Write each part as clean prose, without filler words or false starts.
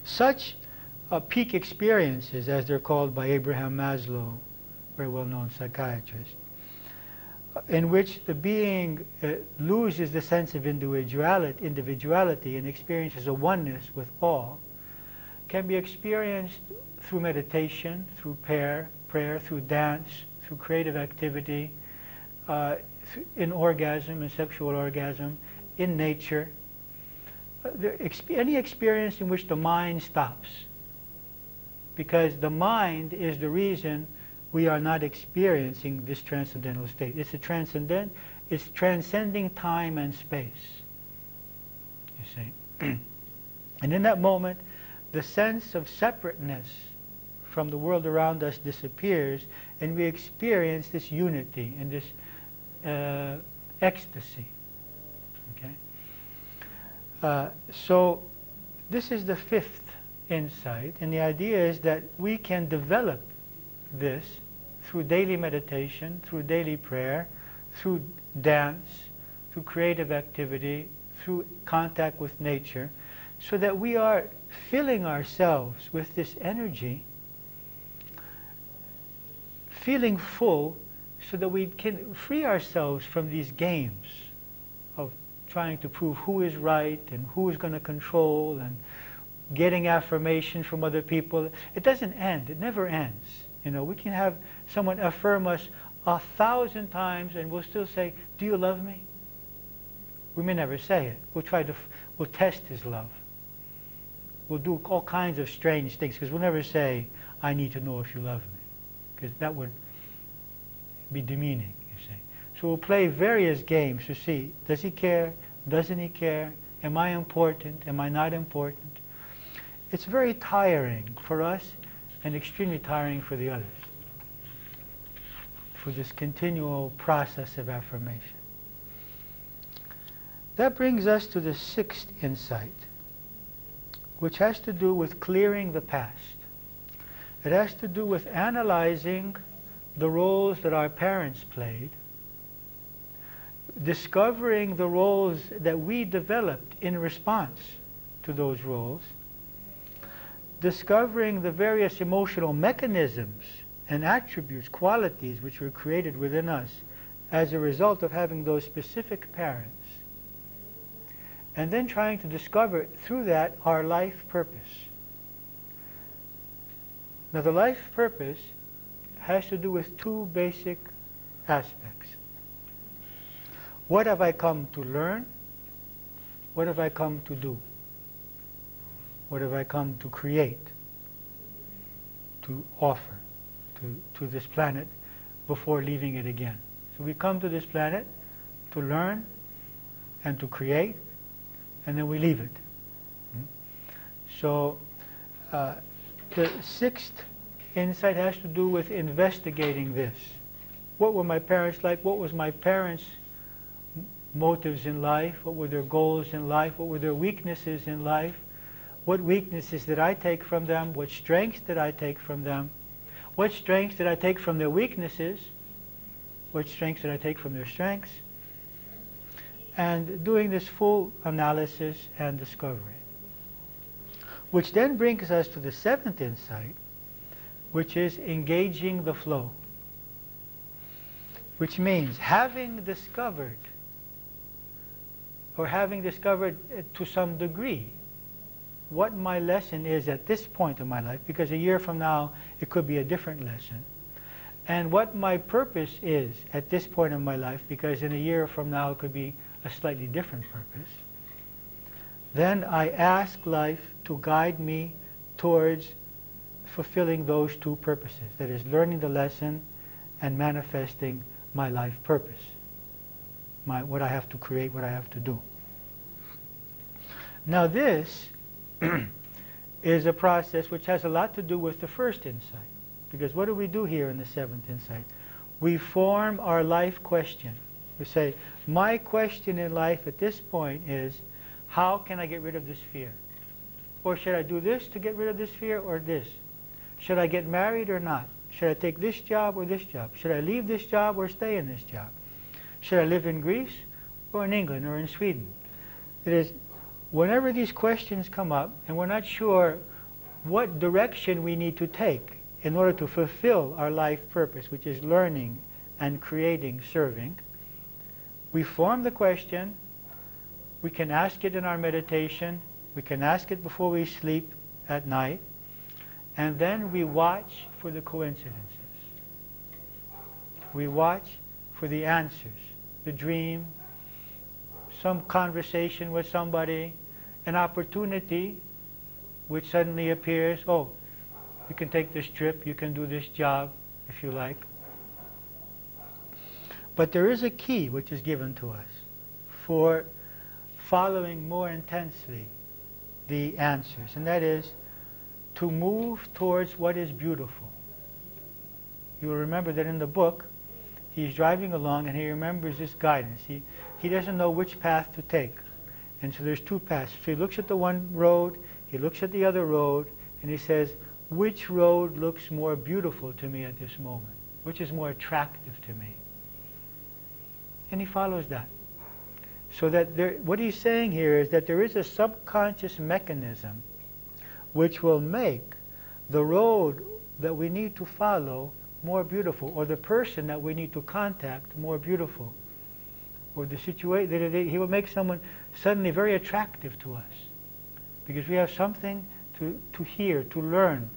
Such peak experiences, as they're called by Abraham Maslow, very well-known psychiatrist, in which the being loses the sense of individuality and experiences a oneness with all, can be experienced through meditation, through prayer, through dance, through creative activity, in orgasm, in sexual orgasm, in nature. Any experience in which the mind stops. Because the mind is the reason we are not experiencing this transcendental state. It's transcending time and space, you see. And in that moment, the sense of separateness from the world around us disappears, and we experience this unity and this ecstasy. Okay? So this is the fifth insight, and the idea is that we can develop this through daily meditation, through daily prayer, through dance, through creative activity, through contact with nature, so that we are filling ourselves with this energy, feeling full, so that we can free ourselves from these games of trying to prove who is right and who is going to control and getting affirmation from other people. It doesn't end. It never ends. You know, we can have someone affirm us 1,000 times and we'll still say, "Do you love me?" We may never say it. We'll test his love. We'll do all kinds of strange things, because we'll never say, "I need to know if you love me," because that would be demeaning, you see. So we'll play various games to see, does he care? Doesn't he care? Am I important? Am I not important? It's very tiring for us and extremely tiring for the others, for this continual process of affirmation. That brings us to the sixth insight, which has to do with clearing the past. It has to do with analyzing the roles that our parents played, discovering the roles that we developed in response to those roles, discovering the various emotional mechanisms and attributes, qualities which were created within us as a result of having those specific parents, and then trying to discover through that our life purpose. Now, the life purpose has to do with two basic aspects. What have I come to learn? What have I come to do? What have I come to create, to offer to this planet before leaving it again? So we come to this planet to learn and to create, and then we leave it. So the sixth insight has to do with investigating this. What were my parents like? What was my parents' motives in life? What were their goals in life? What were their weaknesses in life? What weaknesses did I take from them? What strengths did I take from them? What strengths did I take from their weaknesses? What strengths did I take from their strengths? And doing this full analysis and discovery. Which then brings us to the seventh insight, which is engaging the flow. Which means having discovered, or having discovered to some degree, what my lesson is at this point in my life, because a year from now it could be a different lesson, and what my purpose is at this point in my life, because in a year from now it could be a slightly different purpose, then I ask life to guide me towards fulfilling those two purposes, that is, learning the lesson and manifesting my life purpose, what I have to create, what I have to do. Now this is a process which has a lot to do with the first insight. Because what do we do here in the seventh insight? We form our life question. We say, my question in life at this point is, how can I get rid of this fear? Or should I do this to get rid of this fear, or this? Should I get married or not? Should I take this job or this job? Should I leave this job or stay in this job? Should I live in Greece or in England or in Sweden? It is, whenever these questions come up and we're not sure what direction we need to take in order to fulfill our life purpose, which is learning and creating, serving. We form the question. We can ask it in our meditation. We can ask it before we sleep at night. And then we watch for the coincidences. We watch for the answers, the dream, some conversation with somebody, an opportunity which suddenly appears. Oh, you can take this trip, you can do this job if you like. But there is a key which is given to us for following more intensely the answers, and that is to move towards what is beautiful. You will remember that in the book, he's driving along and he remembers this guidance. He doesn't know which path to take. And so there's two paths. So he looks at the one road, he looks at the other road, and he says, which road looks more beautiful to me at this moment? Which is more attractive to me? And he follows that. So that what he's saying here is that there is a subconscious mechanism which will make the road that we need to follow more beautiful, or the person that we need to contact more beautiful, or the situation. He will make someone suddenly very attractive to us because we have something to hear, to learn,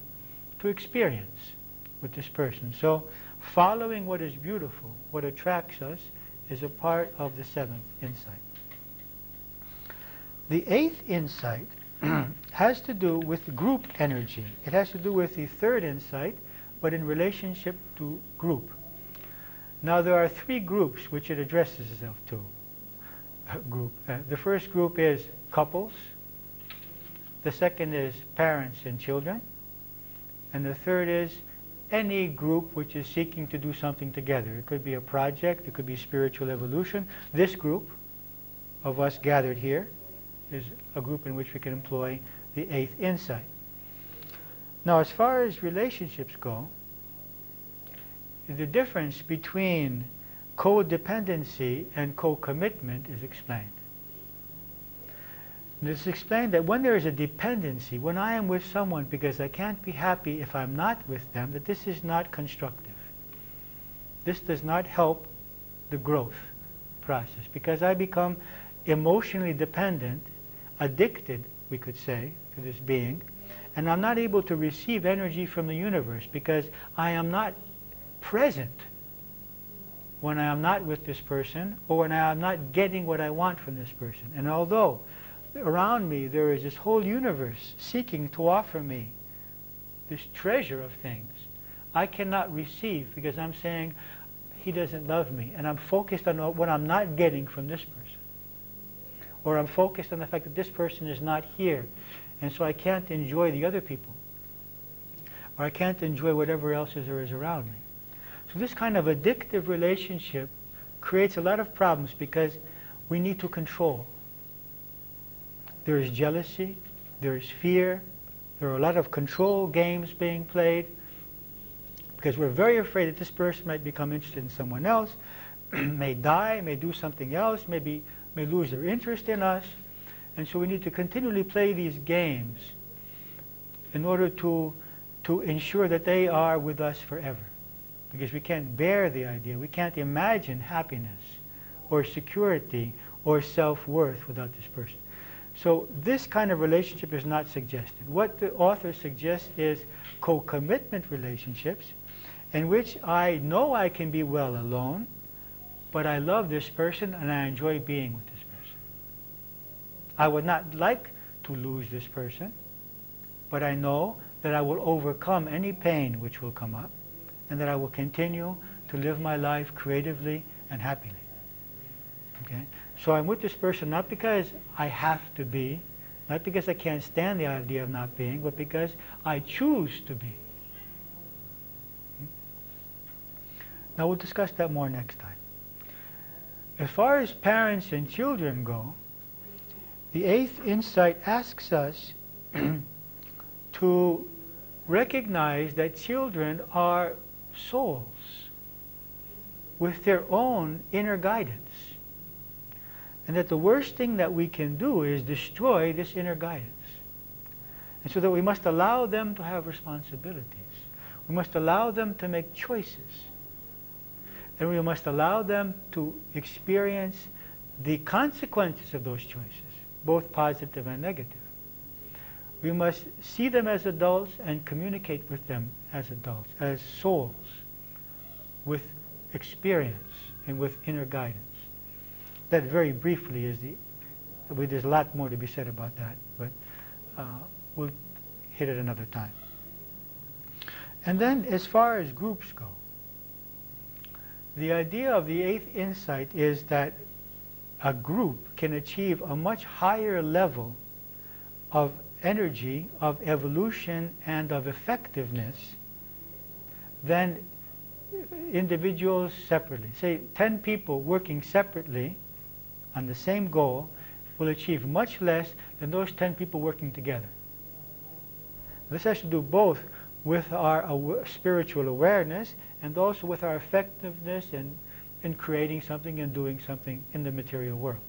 to experience with this person. So following what is beautiful, what attracts us, is a part of the seventh insight. The eighth insight has to do with group energy. It has to do with the third insight, but in relationship to group. Now there are three groups which it addresses itself to. The first group is couples. The second is parents and children. And the third is any group which is seeking to do something together. It could be a project, it could be spiritual evolution. This group of us gathered here is a group in which we can employ the eighth insight. Now, as far as relationships go, the difference between codependency and co-commitment is explained. And it's explained that when there is a dependency, when I am with someone because I can't be happy if I'm not with them, that this is not constructive. This does not help the growth process because I become emotionally dependent, addicted, we could say, to this being, and I'm not able to receive energy from the universe because I am not present when I am not with this person or when I am not getting what I want from this person. And although around me there is this whole universe seeking to offer me this treasure of things, I cannot receive because I'm saying he doesn't love me, and I'm focused on what I'm not getting from this person. Or I'm focused on the fact that this person is not here, and so I can't enjoy the other people. Or I can't enjoy whatever else there is around me. So this kind of addictive relationship creates a lot of problems because we need to control. There is jealousy, there is fear, there are a lot of control games being played because we're very afraid that this person might become interested in someone else, may die, may do something else, may lose their interest in us. And so we need to continually play these games in order to ensure that they are with us forever. Because we can't bear the idea, we can't imagine happiness or security or self-worth without this person. So this kind of relationship is not suggested. What the author suggests is co-commitment relationships in which I know I can be well alone, but I love this person and I enjoy being with this person. I would not like to lose this person, but I know that I will overcome any pain which will come up and that I will continue to live my life creatively and happily. Okay? So I'm with this person not because I have to be, not because I can't stand the idea of not being, but because I choose to be. Now we'll discuss that more next time. As far as parents and children go, the eighth insight asks us to recognize that children are souls with their own inner guidance. And that the worst thing that we can do is destroy this inner guidance. And so that we must allow them to have responsibilities. We must allow them to make choices. And we must allow them to experience the consequences of those choices, both positive and negative. We must see them as adults and communicate with them as adults, as souls, with experience and with inner guidance. That very briefly is there's a lot more to be said about that, but we'll hit it another time. And then as far as groups go, the idea of the eighth insight is that a group can achieve a much higher level of energy, of evolution, and of effectiveness than individuals separately. Say 10 people working separately on the same goal will achieve much less than those 10 people working together. This has to do both with our spiritual awareness and also with our effectiveness in creating something and doing something in the material world.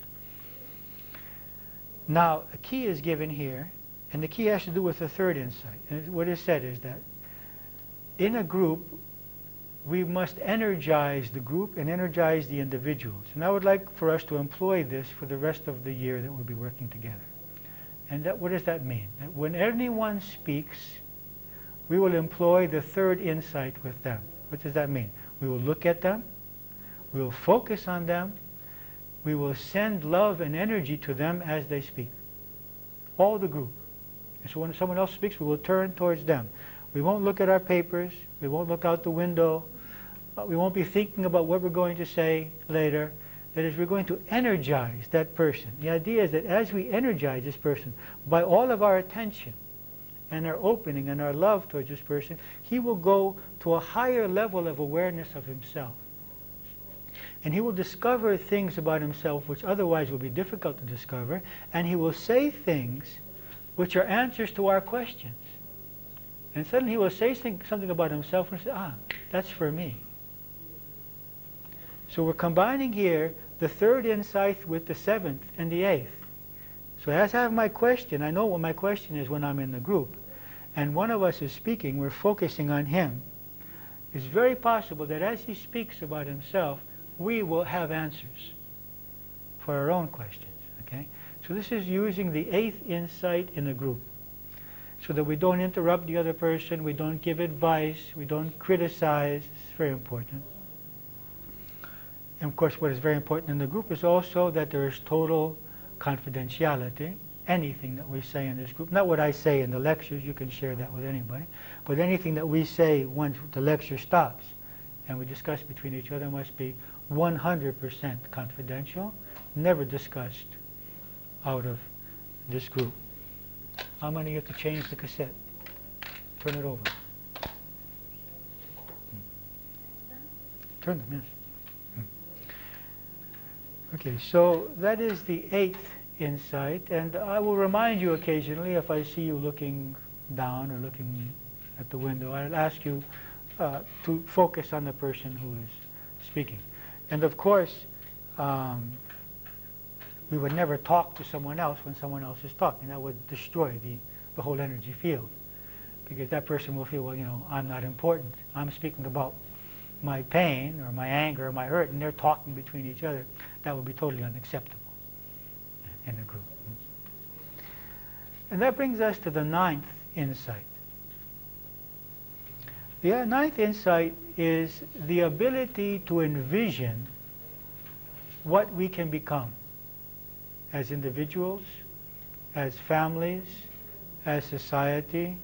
Now, a key is given here, and the key has to do with the third insight. And what is said is that in a group, we must energize the group and energize the individuals. And I would like for us to employ this for the rest of the year that we'll be working together. And what does that mean? That when anyone speaks, we will employ the third insight with them. What does that mean? We will look at them, we will focus on them, we will send love and energy to them as they speak. All the group. And so when someone else speaks, we will turn towards them. We won't look at our papers, we won't look out the window, we won't be thinking about what we're going to say later. That is, we're going to energize that person. The idea is that as we energize this person, by all of our attention and our opening and our love towards this person, he will go to a higher level of awareness of himself. And he will discover things about himself which otherwise will be difficult to discover, and he will say things which are answers to our questions. And suddenly he will say something about himself and say, that's for me. So we're combining here the third insight with the seventh and the eighth. So as I have my question, I know what my question is when I'm in the group, and one of us is speaking, we're focusing on him. It's very possible that as he speaks about himself, we will have answers for our own questions. Okay? So this is using the eighth insight in a group, so that we don't interrupt the other person, we don't give advice, we don't criticize. It's very important. And of course, what is very important in the group is also that there is total confidentiality. Anything that we say in this group, not what I say in the lectures, you can share that with anybody, but anything that we say once the lecture stops and we discuss between each other must be 100% confidential, never discussed out of this group. How many have to change the cassette? Turn it over. Turn them, yes. Okay, so that is the eighth insight, and I will remind you occasionally if I see you looking down or looking at the window, I'll ask you to focus on the person who is speaking. And of course, we would never talk to someone else when someone else is talking. That would destroy the whole energy field, because that person will feel, well, you know, I'm not important. I'm speaking about my pain or my anger or my hurt, and they're talking between each other. That would be totally unacceptable in a group. And that brings us to the ninth insight. The ninth insight is the ability to envision what we can become as individuals, as families, as society,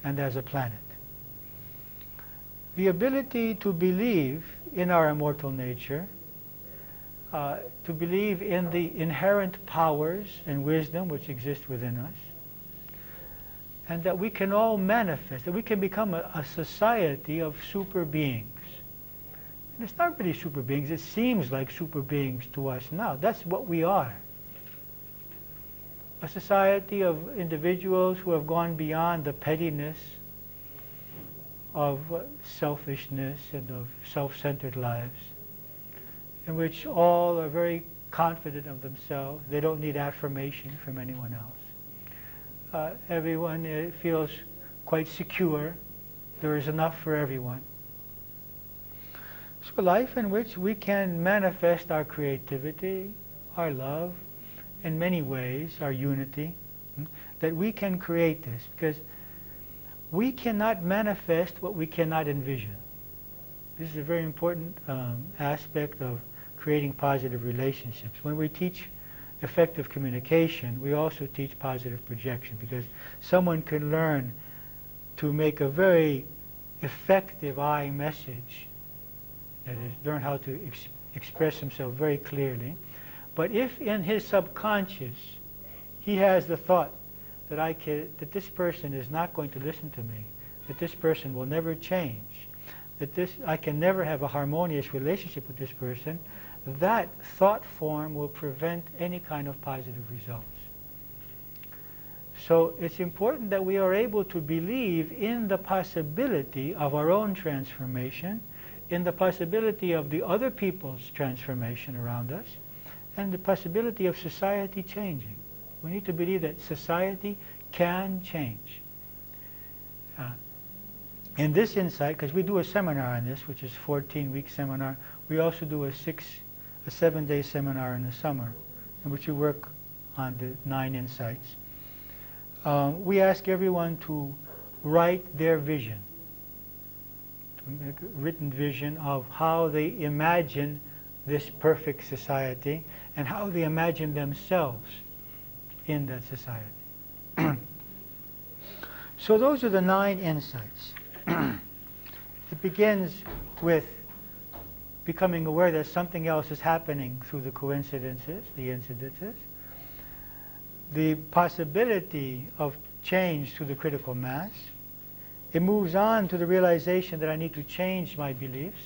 and as a planet. The ability to believe in our immortal nature, to believe in the inherent powers and wisdom which exist within us, and that we can all manifest, that we can become a society of super beings. And it's not really super beings, it seems like super beings to us now. That's what we are. A society of individuals who have gone beyond the pettiness of selfishness and of self-centered lives, in which all are very confident of themselves. They don't need affirmation from anyone else. everyone feels quite secure. There is enough for everyone. So a life in which we can manifest our creativity, our love, in many ways, our unity, that we can create this, because we cannot manifest what we cannot envision. This is a very important aspect of creating positive relationships. When we teach effective communication, we also teach positive projection, because someone can learn to make a very effective I message, that is, learn how to express himself very clearly. But if in his subconscious he has the thought that this person is not going to listen to me, that this person will never change, that I can never have a harmonious relationship with this person, that thought form will prevent any kind of positive results. So it's important that we are able to believe in the possibility of our own transformation, in the possibility of the other people's transformation around us, and the possibility of society changing. We need to believe that society can change. In this insight, because we do a seminar on this, which is a 14-week seminar, we also do a 7-day seminar in the summer, in which we work on the 9 insights. We ask everyone to write their vision, to make a written vision of how they imagine this perfect society and how they imagine themselves in that society. So those are the 9 insights. It begins with becoming aware that something else is happening through the coincidences, the incidences, the possibility of change through the critical mass. It moves on to the realization that I need to change my beliefs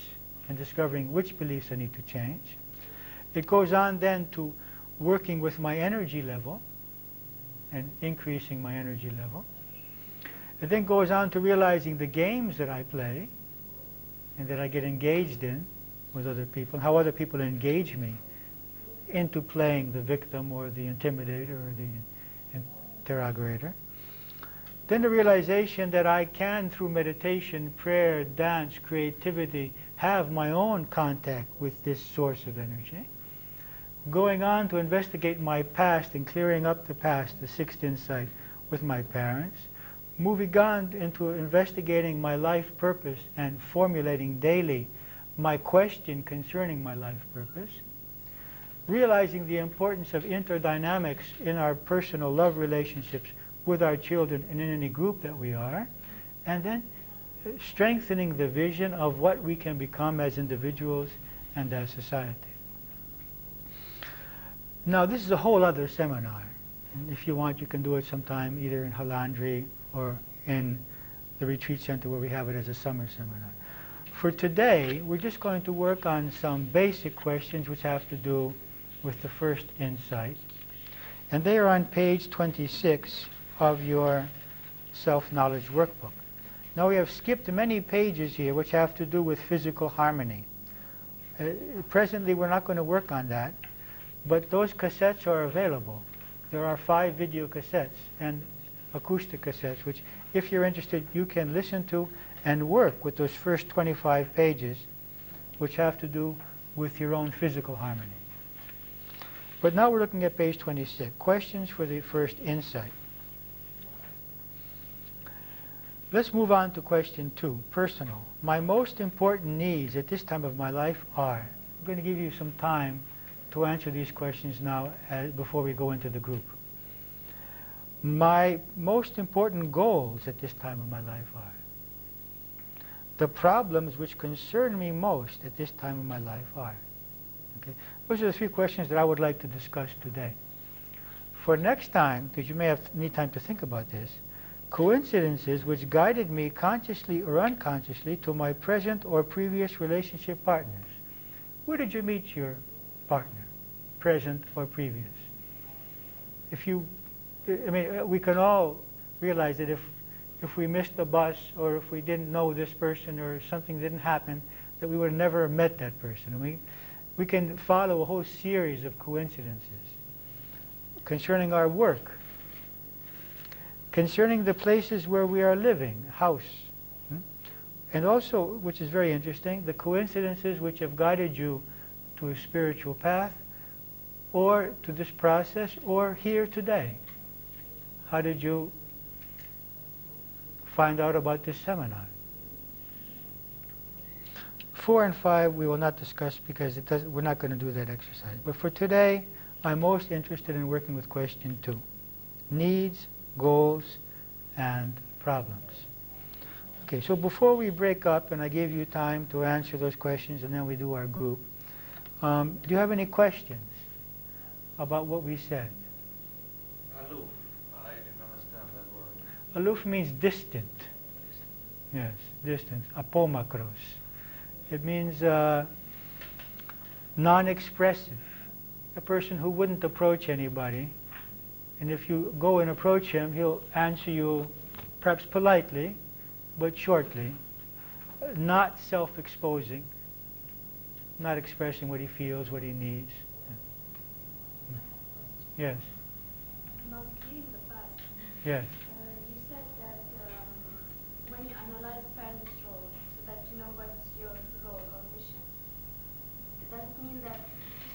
and discovering which beliefs I need to change. It goes on then to working with my energy level and increasing my energy level. It then goes on to realizing the games that I play and that I get engaged in with other people, how other people engage me into playing the victim or the intimidator or the interrogator. Then the realization that I can, through meditation, prayer, dance, creativity, have my own contact with this source of energy. Going on to investigate my past and clearing up the past, the 6th insight, with my parents. Moving on into investigating my life purpose and formulating daily my question concerning my life purpose. Realizing the importance of interdynamics in our personal love relationships with our children and in any group that we are. And then strengthening the vision of what we can become as individuals and as society. Now, this is a whole other seminar. And if you want, you can do it sometime either in Halandri or in the retreat center where we have it as a summer seminar. For today, we're just going to work on some basic questions which have to do with the first insight. And they are on page 26 of your self-knowledge workbook. Now, we have skipped many pages here which have to do with physical harmony. Presently, we're not going to work on that, but those cassettes are available. There are 5 video cassettes and acoustic cassettes, which, if you're interested, you can listen to and work with those first 25 pages, which have to do with your own physical harmony. But now we're looking at page 26, questions for the first insight. Let's move on to question 2, personal. My most important needs at this time of my life are. I'm going to give you some time to answer these questions now before we go into the group. My most important goals at this time of my life are. The problems which concern me most at this time of my life are. Okay? Those are the 3 questions that I would like to discuss today. For next time, because you may need time to think about this, coincidences which guided me consciously or unconsciously to my present or previous relationship partners. Where did you meet your partner, present or previous? We can all realize that if we missed the bus or if we didn't know this person or something didn't happen, that we would have never met that person. We can follow a whole series of coincidences concerning our work. concerning the places where we are living, house. And also, which is very interesting, the coincidences which have guided you to a spiritual path, or to this process, or here today. How did you find out about this seminar? 4 and 5 we will not discuss because we're not going to do that exercise. But for today, I'm most interested in working with question 2. Needs, goals, and problems. Okay, so before we break up, and I gave you time to answer those questions, and then we do our group, do you have any questions about what we said? Aloof. I didn't understand that word. Aloof means distant. Yes, distant. Apomakros. It means non-expressive. A person who wouldn't approach anybody, and if you go and approach him, he'll answer you perhaps politely, but shortly, not self-exposing, not expressing what he feels, what he needs. Yes. About seeing the past. Yes. You said that when you analyze parents' role, so that you know what's your role or mission. Does it mean that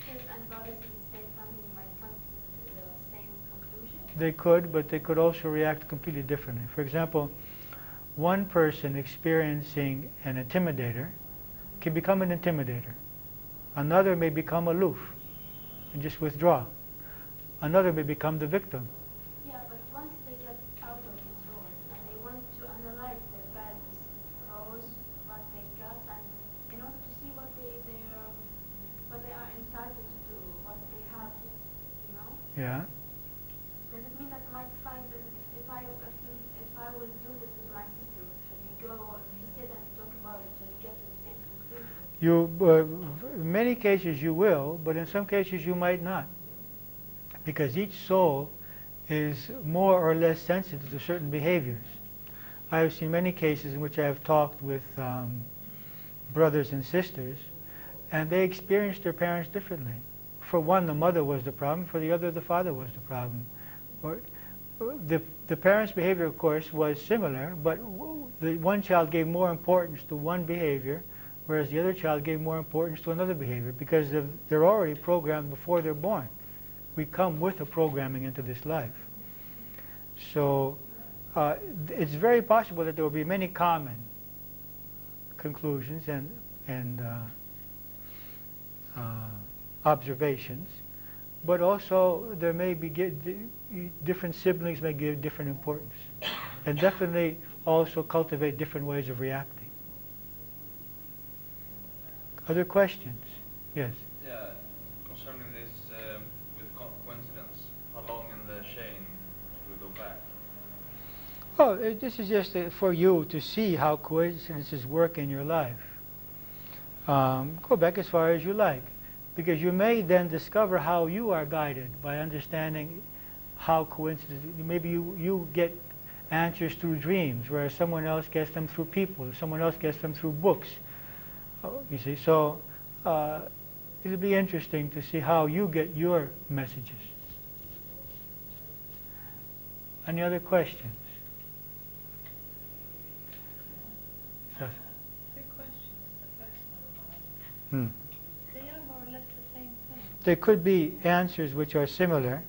sisters and brothers in the same family might come to the same conclusion? They could, but they could also react completely differently. For example, one person experiencing an intimidator can become an intimidator. Another may become aloof and just withdraw. Another may become the victim. Yeah, but once they get out of these roles and they want to analyze their parents' roles, what they got, and in order to see what they are entitled to do, what they have, you know? Yeah. Does it mean that I might find that if I will do this with my sister, we go and sit and talk about it and get to the same conclusion? In many cases you will, but in some cases you might not. Because each soul is more or less sensitive to certain behaviors. I have seen many cases in which I have talked with brothers and sisters, and they experienced their parents differently. For one, the mother was the problem. For the other, the father was the problem. Or, the parents' behavior, of course, was similar, but the one child gave more importance to one behavior, whereas the other child gave more importance to another behavior, because they're already programmed before they're born. We come with a programming into this life. So it's very possible that there will be many common conclusions and observations, but also there may be different siblings may give different importance, and definitely also cultivate different ways of reacting. Other questions? Yes. Yeah, concerning this with coincidence, how long in the chain should we go back? Oh, this is just for you to see how coincidences work in your life. Go back as far as you like, because you may then discover how you are guided by understanding how coincidences. Maybe you get answers through dreams, whereas someone else gets them through people, someone else gets them through books. You see, so it'll be interesting to see how you get your messages. Any other questions? Three questions. The first one. They are more or less the same thing. There could be answers which are similar.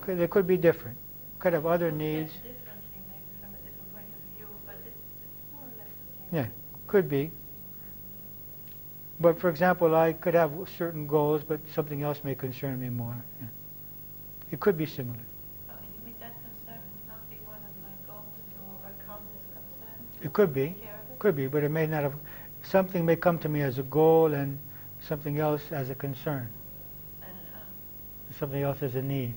They could be different. Could have other needs. Differently, maybe from a different point of view, but it's more or less the same. Yeah, could be. But for example, I could have certain goals, but something else may concern me more. Yeah. It could be similar. So you mean that concern would not be one of my goals to overcome this concern? It could be. Could be, but it may not have. Something may come to me as a goal and something else as a concern. Something else as a need.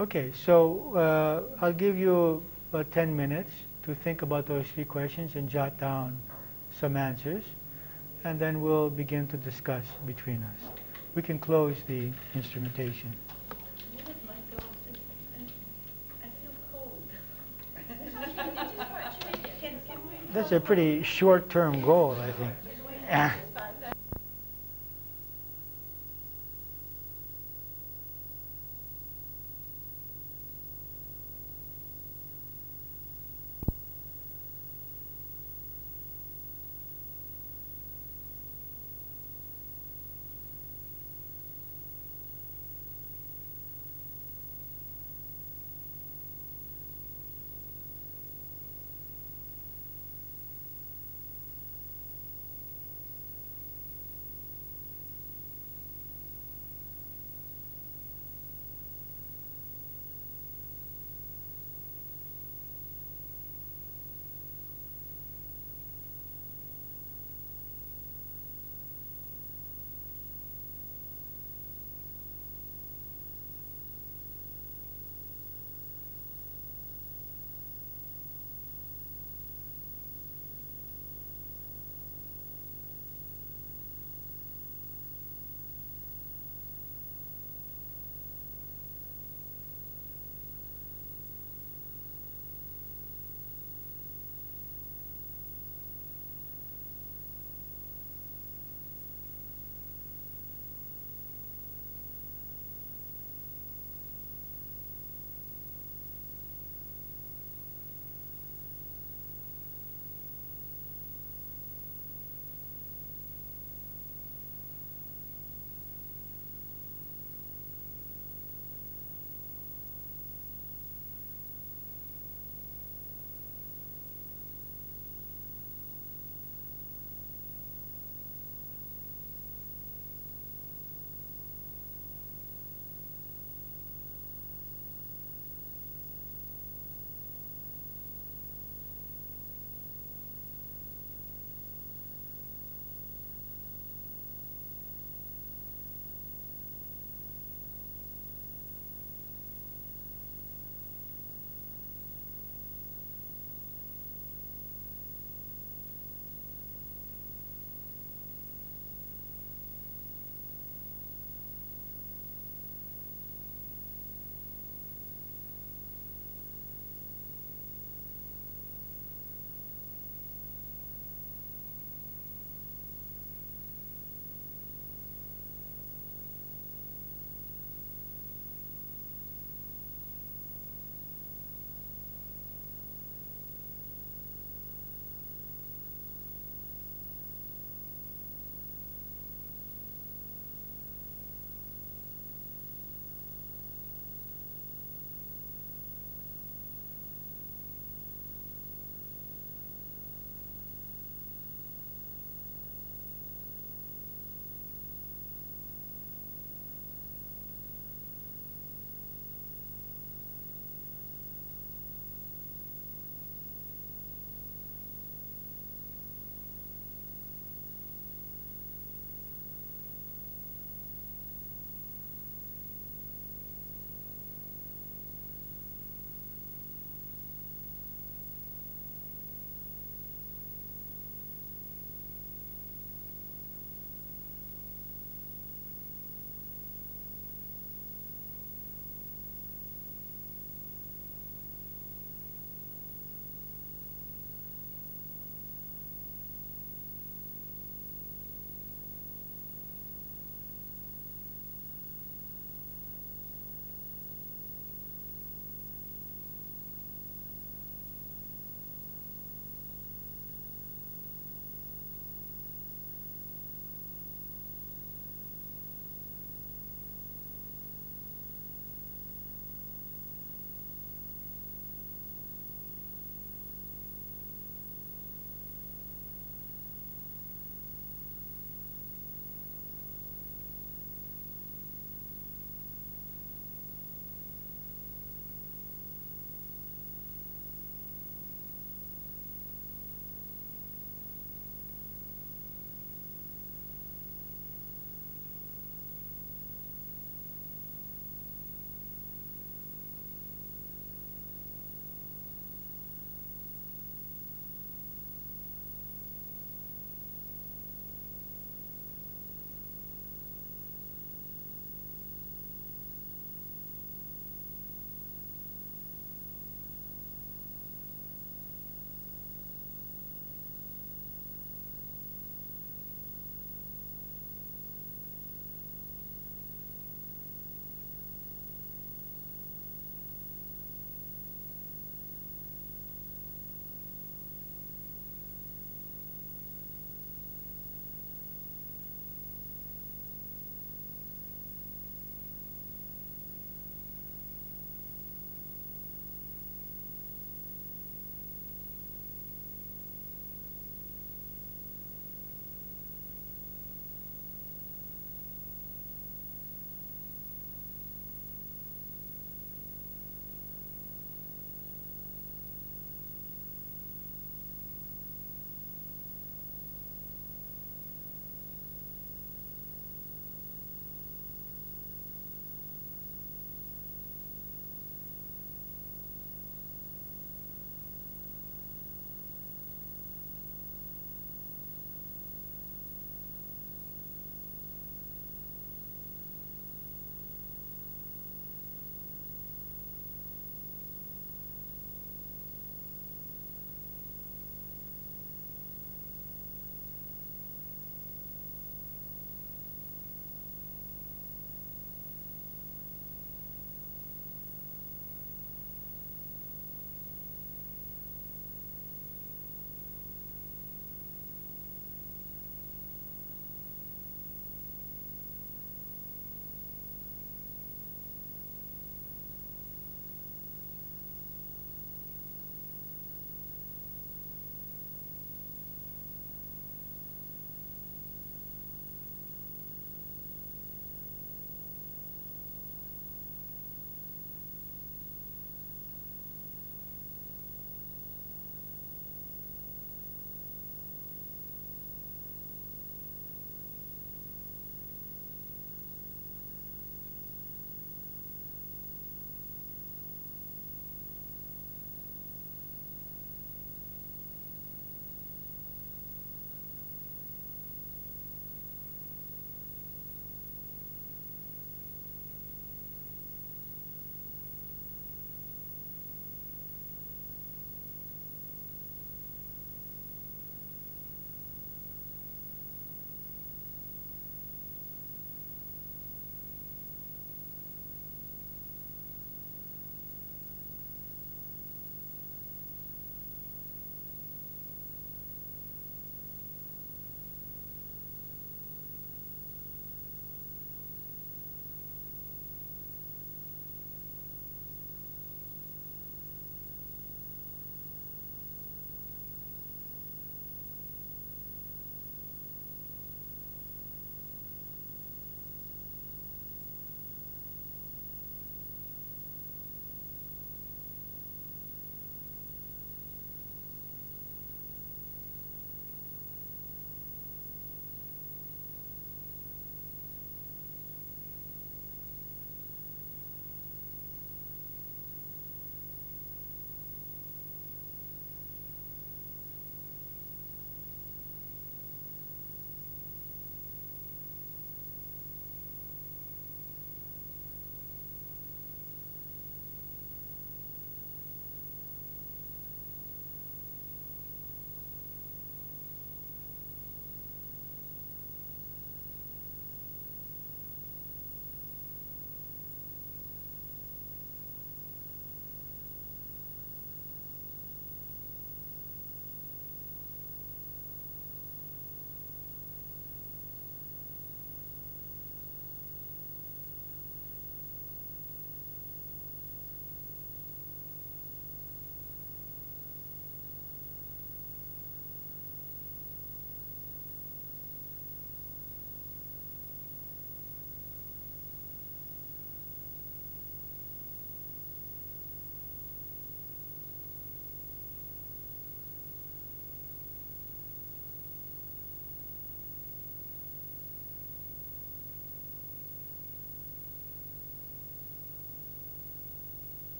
Okay, so I'll give you about 10 minutes to think about those three questions and jot down some answers, and then we'll begin to discuss between us. We can close the instrumentation. What is my goal? I feel cold. That's a pretty short-term goal, I think.